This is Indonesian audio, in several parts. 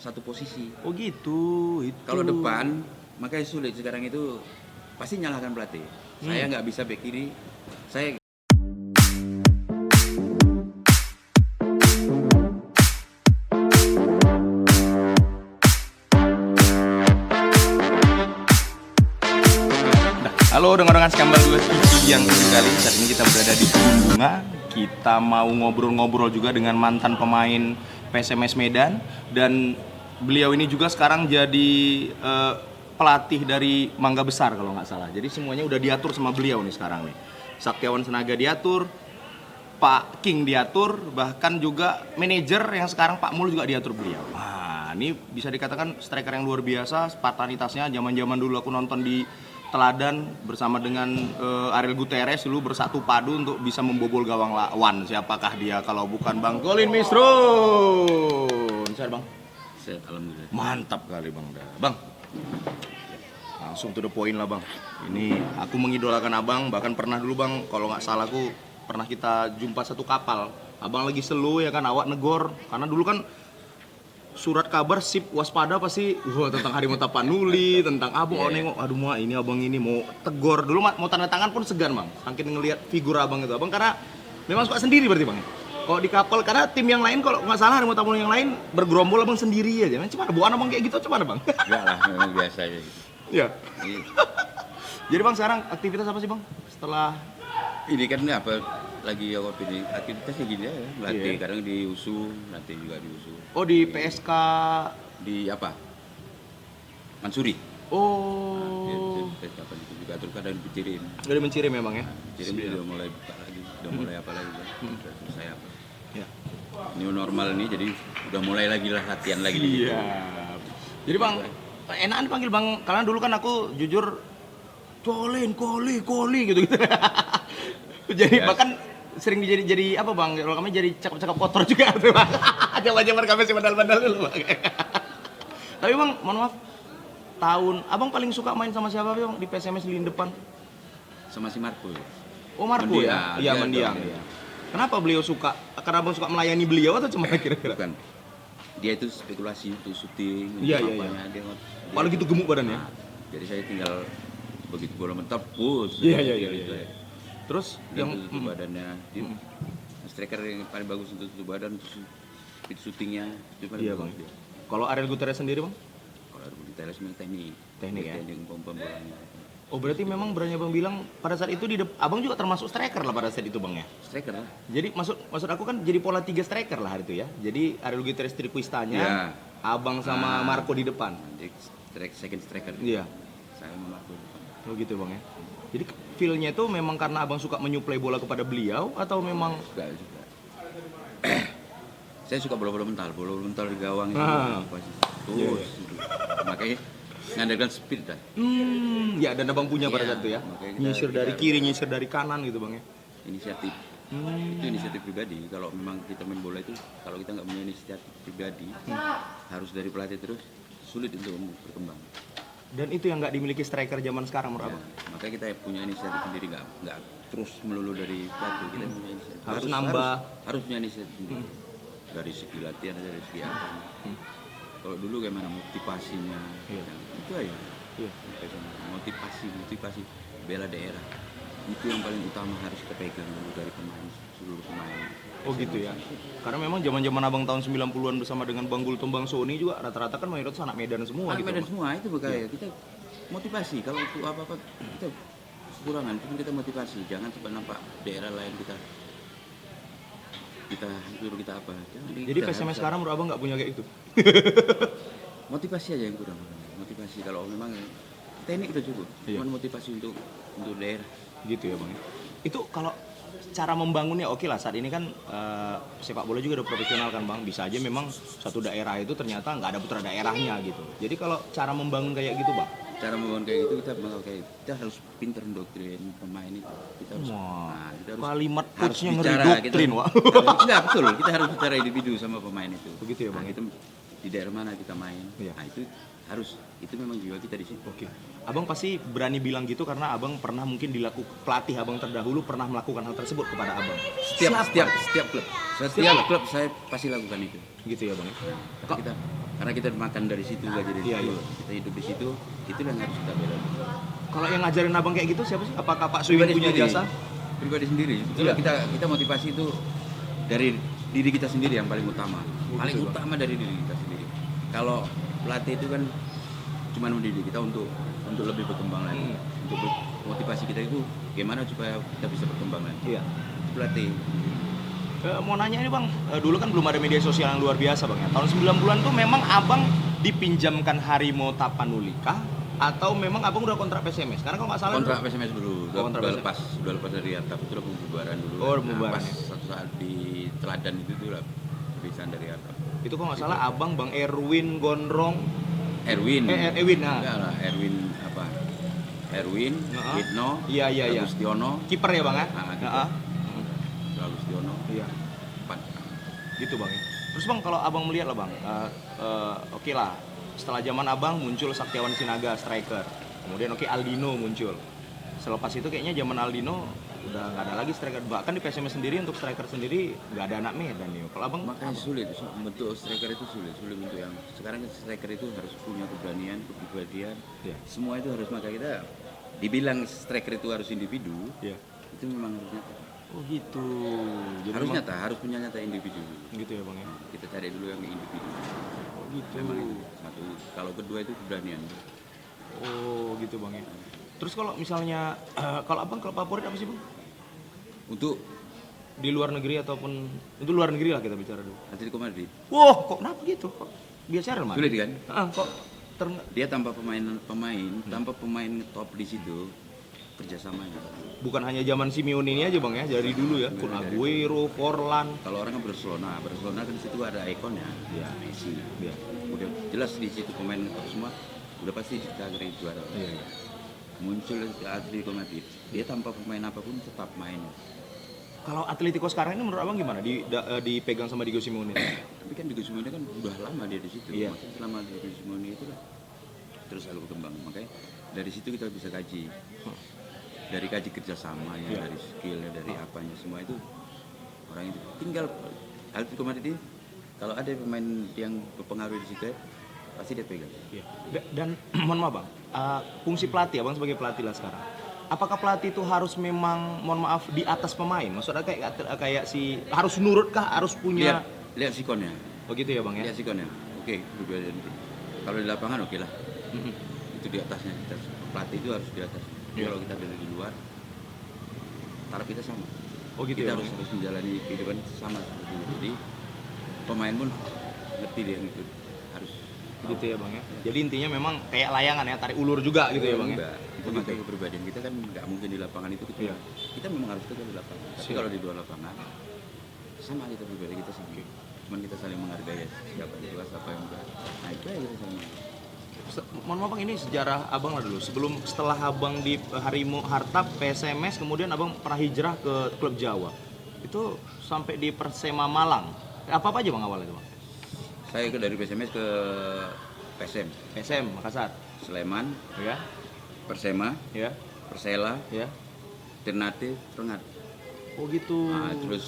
satu posisi. Oh gitu, itu. Kalau depan, makanya sulit sekarang itu pasti nyalahkan pelatih. Saya nggak bisa back kiri, saya Halo, dengan Skambal 2 TV yang kali. Saat ini kita berada di Bunga. Kita mau ngobrol-ngobrol juga dengan mantan pemain PSMS Medan. Dan beliau ini juga sekarang jadi pelatih dari Mangga Besar kalau nggak salah. Jadi semuanya udah diatur sama beliau nih sekarang nih. Saktiawan Senaga diatur, Pak King diatur, bahkan juga manajer yang sekarang Pak Mul juga diatur beliau. Nah, ini bisa dikatakan striker yang luar biasa, spartanitasnya. Zaman-zaman dulu aku nonton di Teladan bersama dengan Ariel Gutierrez dulu bersatu padu untuk bisa membobol gawang lawan. Siapakah dia kalau bukan Bang Colin Mistron? Sehat Bang? Sehat, alhamdulillah. Mantap kali Bang. Bang, langsung to the point lah Bang. Ini aku mengidolakan Abang, bahkan pernah dulu Bang, kalau nggak salah aku pernah kita jumpa satu kapal. Abang lagi slow ya kan, awak negor. Karena dulu kan surat kabar sip waspada pasti tentang Harimau Tapanuli, tentang abang nengok, aduh mah ini abang ini mau tegor dulu mau tanda tangan pun segan Bang, saking ngelihat figur abang itu. Abang karena memang suka sendiri berarti Bang. Kalau di kapal karena tim yang lain kalau nggak salah Harimau Tapanuli yang lain bergerombol abang sendiri aja. Cuma ada buan abang kayak gitu cuma Bang. Enggak lah, memang biasa aja gitu. Iya. Iya. Jadi Bang sekarang aktivitas apa sih Bang? Setelah Ini kan apa lagi ya waktu ini aktivitasnya gini ya, latih kadang di USU, latih juga di USU. oh di PSK Di apa? Mansuri. oh Di PSK apa itu juga terus kadang dicirim. dari Menciri memang ya. Cirim dia udah mulai buka lagi, udah mulai apa lagi ya. Udah selesai apa. Ya. New normal ini jadi udah mulai lagi lah latihan lagi di situ. Iya. Jadi Bang, enakan panggil Bang karena dulu kan aku jujur Colin, Koli gitu. Jadi Yes. bahkan sering jadi apa Bang? Kalau kami jadi cakap-cakap kotor juga tuh Bang. Zaman-zaman kami masih bandal-bandal dulu Bang. Tapi Bang, mohon maaf. Abang paling suka main sama siapa Bang di PSMS lini depan? Sama si Marco. Oh Marco ya? Iya Mendiang. Iya. Kenapa beliau suka? Karena Abang suka melayani beliau atau cuma kira-kira? Bukan. Dia itu spekulasi untuk syuting, Iya, untuk iya, apanya. Dia Malah gitu gemuk badannya. Nah, jadi saya tinggal begitu bola mentap, push. Iya. Gitu. Terus Yang yang tutup badannya, dia striker yang paling bagus untuk tutup badan, untuk speed syutingnya itu paling Iya bagus Bang. dia. Kalau Ariel Gutierrez sendiri Bang? Kalau ada detailnya memang teknik. Teknik ya? Teknik pompa bolanya. Oh berarti memang berani Abang bilang pada saat itu Abang juga termasuk striker lah pada saat itu Bang ya? Striker lah. Jadi maksud aku kan jadi pola 3 striker lah hari itu ya. Jadi Ariel Gutierrez Triquistanya, Iya. Abang sama Marco di depan. Jadi second striker. Iya. Saya sama Marco. Oh gitu Bang ya. Jadi feel-nya itu memang karena Abang suka menyuplai bola kepada beliau atau memang Suka juga. Saya suka bola-bola mental di gawang itu. Pasti. Terus. Gitu. Makanya ngandalkan speed dah. ya dan Abang punya pada Iya, saat itu ya. makanya Nyisir kita- dari kiri, nyisir dari kanan gitu Bang ya. Inisiatif. Itu inisiatif pribadi. Kalau memang kita main bola itu, kalau kita nggak punya inisiatif pribadi, harus dari pelatih terus, sulit untuk berkembang. Dan itu yang nggak dimiliki striker zaman sekarang menurut Ya, Abang. makanya kita punya inisiatif sendiri, nggak terus melulu dari pelatih. Kita punya inisiatif. Harus nambah. Harus punya inisiatif sendiri. Dari segi latihan, dari segi apa. Kalau dulu gimana motivasinya, Iya. itu aja. Iya. Motivasi bela daerah. Itu yang paling utama harus kita pegang dulu dari seluruh pemain. Oh gitu ya. Karena memang zaman-zaman Abang tahun 90-an bersama dengan Bang Gultom, Bang Sony juga rata-rata kan mayoritas anak Medan semua gitu. Medan Bang. semua itu makanya kita motivasi. Kalau itu apa-apa kita kekurangan, itu kita motivasi. Jangan sampai nampak daerah lain kita suruh kita apa. Jadi PSMS sekarang menurut Abang nggak punya kayak itu? Motivasi aja yang kurang. Motivasi kalau memang teknik udah cukup. Iya. Cuman motivasi untuk daerah. Gitu ya Bang. Itu kalau cara membangunnya oke lah, saat ini kan sepak bola juga udah profesional kan Bang. Bisa aja memang satu daerah itu ternyata nggak ada putra daerahnya gitu. Jadi kalau cara membangun kayak gitu Bang, Cara membangun kayak gitu kita harus pintar mendoktrin pemain itu. Kita harus, Wah, kita harus kalimat harus coachnya ngeri bicara, doktrin Wak. Enggak betul, kita harus bicara individu sama pemain itu. Begitu ya, Bang? Nah, itu di daerah mana kita main. Iya. Nah, itu memang jiwa kita di situ. Oke. Abang pasti berani bilang gitu karena Abang pernah mungkin pelatih Abang terdahulu pernah melakukan hal tersebut kepada Abang. Setiap klub saya pasti lakukan itu. Gitu ya Bang ya. Nah, kita karena kita makan dari situ, gaji dari Iya, situ, iya. kita hidup di situ, itu yang harus kita bela. Kalau yang ngajarin abang kayak gitu siapa sih? Apakah Pak Suwin punya jasa? Pribadi sendiri. Iya. Kita motivasi itu dari diri kita sendiri yang paling utama. Oh, Paling gitu, Bang. utama dari diri kita sendiri. Kalau pelatih itu kan cuma mendidik kita untuk lebih berkembang lagi. Untuk motivasi kita itu gimana supaya kita bisa berkembang lagi. Iya. Itu pelatih. Mau nanya ini bang, dulu kan belum ada media sosial yang luar biasa bang ya. Tahun 90-an tuh memang abang dipinjamkan Harimau Tapanuli kah? Atau memang abang udah kontrak PSMS? Karena kalau nggak salah Kontrak PSMS dulu, kontrak udah PSMS. lepas dari Hartap, itu udah pembubaran dulu. Oh, pembubaran, Pas ya. satu saat di Teladan itu tuh lah perpisahan dari Hartap. itu kalau nggak salah abang Bang Erwin Gondrong, Erwin. Erwin nah. Enggak lah, Erwin apa? Erwin, Heeh. Hitno, Iya, iya, iya. Agustiono, Kiper ya bang ya? gitu. Heeh. Agustiono, Iya. 4. Gitu bang ya. Terus bang kalau abang melihat lah bang, oke lah. Setelah zaman abang muncul Saktiawan Sinaga striker, kemudian Aldino muncul. Selepas itu kayaknya zaman Aldino udah nggak ada lagi striker. Bahkan di PSMS sendiri untuk striker sendiri nggak ada anak Medan nih. Kalau abang Makanya sulit, bentuk striker itu sulit bentuk yang sekarang striker itu harus punya keberanian, kepribadian, Iya. semua itu harus, maka kita dibilang striker itu harus individu, Iya. itu memang harus nyata. Oh gitu. Jadi Harus memang- nyata, harus punya nyata individu. Gitu ya bang ya. Kita cari dulu yang individu. Oh gitu. Memang itu satu. Kalau kedua itu keberanian. Oh gitu bang ya. Terus kalau misalnya kalau abang klub favorit apa sih bang? Untuk Di luar negeri ataupun itu luar negeri lah kita bicara dulu. Atletico Madrid, Wah kok kenapa gitu? Kok biasa Real Madrid? sulit kan? Kok Dia tanpa tanpa pemain top di situ, kerjasamanya. bukan hanya zaman Simeone ini aja bang ya, dari dulu ya. Kun Aguero, Forlan. Kalau orang kan Barcelona kan di situ ada ikonnya, Iya. Messi. Iya. Udah jelas di situ pemain top semua, udah pasti ditagih juara. Iya. Muncul ke Atletico Madrid, dia tanpa pemain apapun tetap main. Kalau Atletico sekarang ini menurut abang gimana? Dipegang sama Diego Simeone? Tapi kan Diego Simeone kan udah lama dia di situ. Iya. Makanya selama Diego Simeone itu lah terus selalu berkembang. Makanya dari situ kita bisa kaji. Dari kaji kerjasamanya, Iya. dari skillnya, dari apanya semua itu orang itu tinggal Atletico Madrid ini kalau ada pemain yang berpengaruh di situ pasti dia pegang. Iya. Dan mohon maaf bang, fungsi pelatih abang sebagai pelatih lah sekarang. Apakah pelatih itu harus memang mohon maaf di atas pemain? Maksudnya kayak si harus nurut kah? Harus punya? Lihat sikonnya. Oh gitu ya bang ya? Lihat sikonnya. Oke, berbeda. Kalau di lapangan oke lah. Mm-mm. Itu di atasnya. Pelatih itu harus di atas. Iya. Kalau kita dari di luar, taraf kita sama. Oh gitu Kita ya harus bang. harus menjalani kehidupan sama seperti itu. Jadi pemain pun ngerti dia gitu. Harus. Gitu ya bang ya. Jadi intinya memang kayak layangan ya, tarik ulur juga gitu ya bang ya. Enggak. Itu Oh, maka gitu. kepribadian kita kan nggak mungkin di lapangan itu kita. Iya. Kita memang harus kerja di lapangan. Tapi Siap. kalau di luar lapangan sama kita pribadi kita sendiri. Cuman kita saling menghargai siapa yang jelas apa yang enggak. Nah itu aja kita saling menghargai. Mohon maaf bang, ini sejarah abang lah dulu. Setelah abang di Harimau Hartap, PSMS, kemudian abang pernah hijrah ke klub Jawa. Itu sampai di Persema Malang. Apa aja bang awalnya itu bang? Saya dari PSMS ke PSM, PSM Makassar. Sleman, Ya, Persema, ya, Persela, ya. Ternate, Rengat. Oh gitu. Nah, terus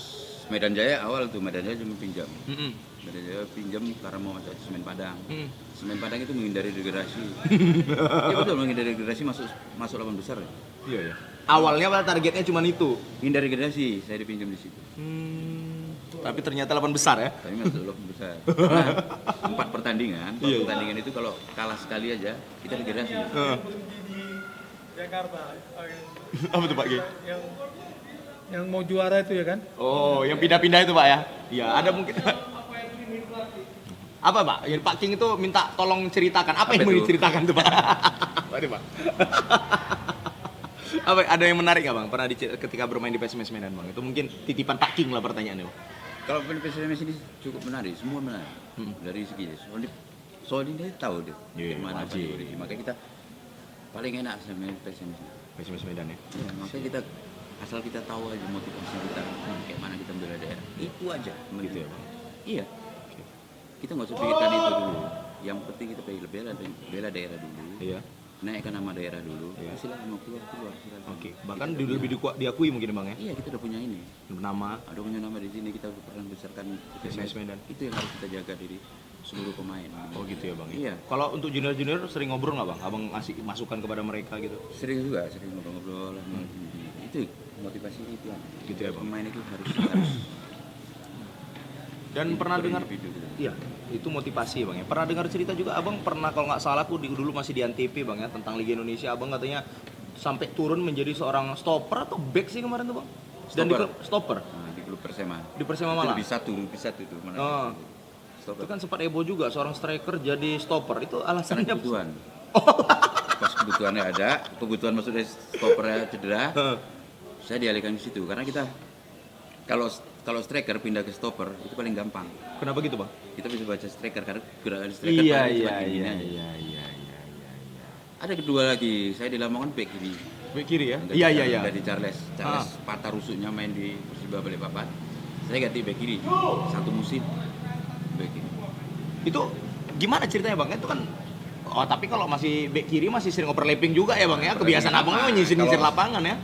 Medan Jaya awal tuh Medan Jaya cuma pinjam. Mm-mm. Medan Jaya pinjam karena mau masuk Semen Padang. Mm. Semen Padang itu menghindari degradasi. Iya betul, menghindari degradasi masuk 8 besar. Iya ya. Awalnya pada targetnya cuma itu. Hindari degradasi, saya dipinjam di situ. Tapi ternyata 8 besar ya. Tapi masuk 8 besar. Nah, 4 pertandingan, Iya. pertandingan itu kalau kalah sekali aja kita degradasi. Jakarta Apa tuh Pak Gi? yang mau juara itu ya kan? Oh, yang pindah-pindah itu Pak ya? Iya, ada mungkin. Apa Pak? Yang Pak King itu minta tolong ceritakan. Apa yang Apa mau itu? diceritakan tuh Pak? Mari Pak. Apa ada yang menarik nggak Bang? Pernah ketika bermain di PSMS Medan Bang? Itu mungkin titipan Pak King lah pertanyaannya Bang. Kalau PSMS ini cukup menarik, semua menarik. Dari segi soalnya dia tahu dia Iya, mana wajib. kategori. Makanya kita paling enak sama PSMS. PSMS Medan ya? Ya, makanya kita asal kita tahu aja motivasi kita, kayak mana kita membela daerah. Itu aja. Gitu ya Bang? Iya. Kita nggak usah pikirkan itu dulu. Yang penting kita bela daerah dulu. Iya. Naikkan nama daerah dulu. Iya. Silakan mau keluar silakan. Oke. Bahkan lebih diakui mungkin Bang ya? Iya, kita udah punya ini. Nama Ada punya nama di sini, kita pernah besarkan PSMS Medan. Itu yang harus kita jaga diri seluruh pemain. Oh gitu ya bang. Iya. Kalau untuk junior sering ngobrol nggak bang? Abang ngasih masukan kepada mereka gitu? Sering ngobrol-ngobrol. Itu motivasi itu kan. Gitu ya bang. Pemain itu harus Dan pernah dengar? individu gitu. Iya, itu motivasi bang ya. Pernah dengar cerita juga abang pernah kalau nggak salah aku dulu masih di Antv bang ya tentang Liga Indonesia, abang katanya sampai turun menjadi seorang stopper atau back sih kemarin tuh bang? Dan di Stopper. klub stopper Nah, di klub Persema. di Persema Itu Malang. lebih satu itu mana? Oh. Stopper. Itu kan sempat heboh juga seorang striker jadi stopper. Itu Karena alasannya kebutuhan. Pas kebutuhannya ada, kebutuhan maksudnya stoppernya cedera, saya dialihkan ke situ karena kita kalau striker pindah ke stopper itu paling gampang. Kenapa gitu bang? Kita bisa baca striker karena gerakan striker Iya paling iya cuma gini iya aja. iya iya. Ada kedua lagi, saya di Lamongan back kiri. Back kiri ya? Ganti Iya iya iya. Ganti Charles patah rusuknya main di Persiba Balikpapan. Saya ganti back kiri. Satu musim back kiri. Itu gimana ceritanya bang? Itu kan tapi kalau masih back kiri masih sering overlapping juga ya bang ya. Kebiasaan abang memang nyisir-nyisir Kalau- lapangan ya.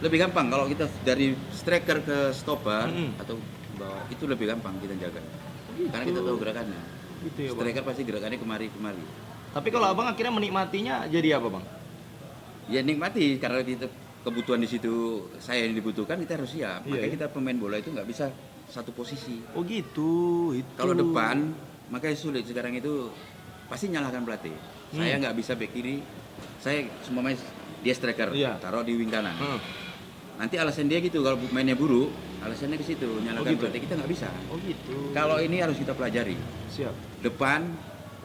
Lebih gampang kalau kita dari striker ke stopper Mm-mm. atau bawah itu lebih gampang kita jaga. Karena kita tahu gerakannya. Gitu ya bang. Striker pasti gerakannya kemari. Tapi kalau abang akhirnya menikmatinya jadi apa bang? Ya nikmati karena kita kebutuhan di situ saya yang dibutuhkan kita harus siap. Iya, Makanya iya. kita pemain bola itu nggak bisa satu posisi. Oh gitu. Itu. Kalau depan makanya sulit sekarang itu pasti nyalahkan pelatih. Saya nggak bisa back kiri. Saya semua main dia striker, Iya. taruh di wing kanan. Hmm. Nanti alasan dia gitu kalau mainnya buruk, alasannya ke situ nyalahkan gitu? pelatih kita nggak bisa. Oh gitu. Kalau ini harus kita pelajari. Siap. Depan,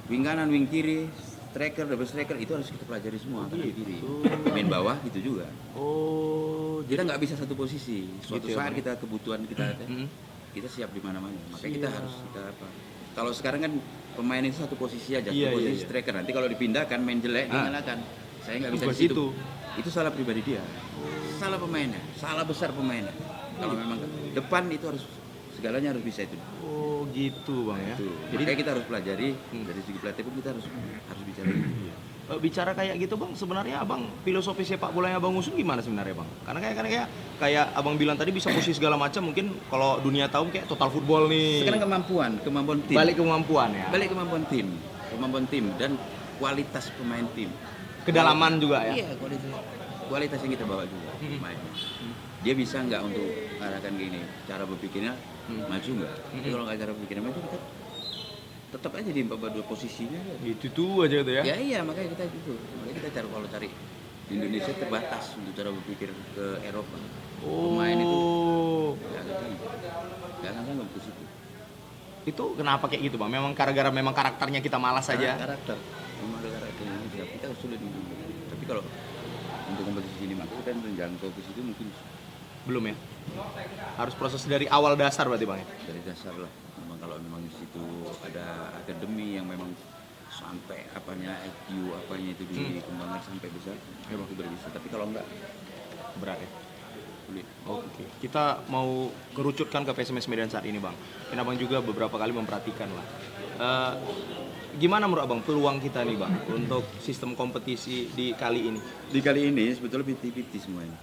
wing kanan, wing kiri, striker, double striker itu harus kita pelajari semua. Kanan kiri. Main bawah gitu juga. Oh. Kita nggak bisa satu posisi. Suatu Gitu ya, saat Bang. kita kebutuhan kita ada, kita siap di mana-mana. Makanya kita harus kita apa? Kalau sekarang kan pemain itu satu posisi aja, Iya, satu posisi iya. striker. Nanti kalau dipindahkan main jelek dinyalakan. Saya nggak bisa Tugas di situ. itu. Itu salah pribadi dia. Salah pemainnya, salah besar pemainnya. Kalau memang depan itu harus segalanya harus bisa itu. Oh gitu bang ya. Itu. Jadi Makanya kita harus pelajari dari segi pelatih pun kita harus bicara itu. bicara kayak gitu bang, sebenarnya abang filosofi sepak bola yang abang usul gimana sebenarnya bang? Karena kayak abang bilang tadi bisa posisi segala macam, mungkin kalau dunia tahu kayak total football nih. Sekarang kemampuan tim. Balik kemampuan ya. Balik kemampuan tim dan kualitas pemain tim. Kedalaman juga ya. Iya, kualitas yang kita bawa juga pemain. Dia bisa nggak untuk arahkan gini, cara berpikirnya maju nggak? Tapi kalau nggak cara berpikirnya maju, kita tetap aja di 42 posisinya. Gitu tuh aja gitu ya. Ya iya, makanya kita cari di Indonesia terbatas untuk cara berpikir ke Eropa. Pemain itu Oh. nggak akan sanggup ke situ. Itu kenapa kayak gitu bang? Memang gara-gara memang karakternya kita malas saja. Karakter, memang ada karakternya Indonesia. Kita sulit untuk. Tapi kalau untuk kompetisi ini maka kita menjangkau ke situ mungkin Belum ya. Harus proses dari awal dasar berarti bang ya. dari dasar lah. Memang kalau memang di situ ada akademi yang memang sampai apanya IQ apanya itu dikembangkan sampai besar, ya waktu bisa. Tapi kalau enggak Berat ya. sulit. Oke. Kita mau kerucutkan ke PSMS Medan saat ini bang. Dan abang juga beberapa kali memperhatikan lah. Gimana menurut abang peluang kita nih bang untuk sistem kompetisi di kali ini? Di kali ini sebetulnya 50-50 semuanya.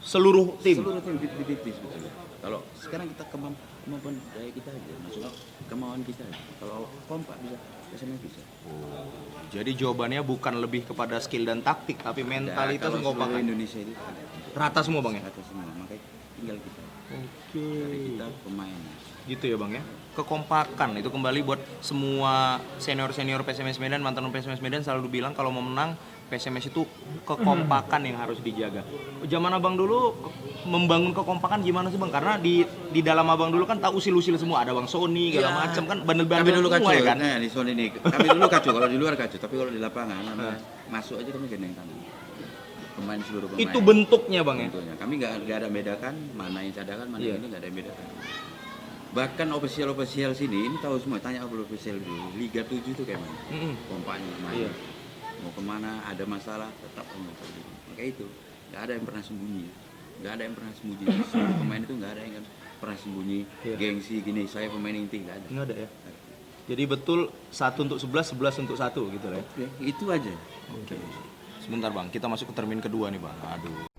Seluruh tim. Seluruh tim 50-50 sebetulnya. Kalau sekarang kita kemampuan daya kita aja, maksudnya kemauan kita aja. Kalau kompak bisa, biasanya bisa. Jadi jawabannya bukan lebih kepada skill dan taktik, tapi mentalitas Kalau seluruh mengompakan. Indonesia itu ada. Rata semua bang ya? Rata semua, makanya tinggal kita. Oke. Dari kita pemain. Gitu ya bang ya. Kekompakan itu kembali buat semua senior-senior PSMS Medan, mantan PSMS Medan selalu bilang kalau mau menang PSMS itu kekompakan yang harus dijaga. Zaman abang dulu membangun kekompakan gimana sih bang? Karena di dalam abang dulu kan tahu usil-usil semua, ada bang Sony segala Iya. macam kan Kami bandel-bandel dulu semua kacau ya kan. Nah, di zone ini. Kami dulu kacau, kalau di luar kacau, tapi kalau di lapangan masuk aja kami gendeng tangan. Pemain seluruh pemain. Itu bentuknya bang ya. Bentuknya. Kami nggak ada bedakan mana yang cadangan, mana Iya. yang ini nggak ada yang bedakan. Bahkan ofisial sini ini tahu semua, tanya ofisial dulu. Liga 7 itu kayak mana? Kompaknya kemana? Iya. Mau kemana? Ada masalah tetap ngomong gitu. Maka itu nggak ada yang pernah sembunyi. Nggak ada yang pernah sembunyi. Seluruh pemain itu nggak ada yang pernah sembunyi. Iya. Gengsi gini, saya pemain inti nggak ada. Nggak ada ya. Jadi betul 1 untuk 11, 11 untuk 1 gitu lah ya. Ya, itu aja. Oke. Sebentar bang, kita masuk ke termin kedua nih bang. Aduh.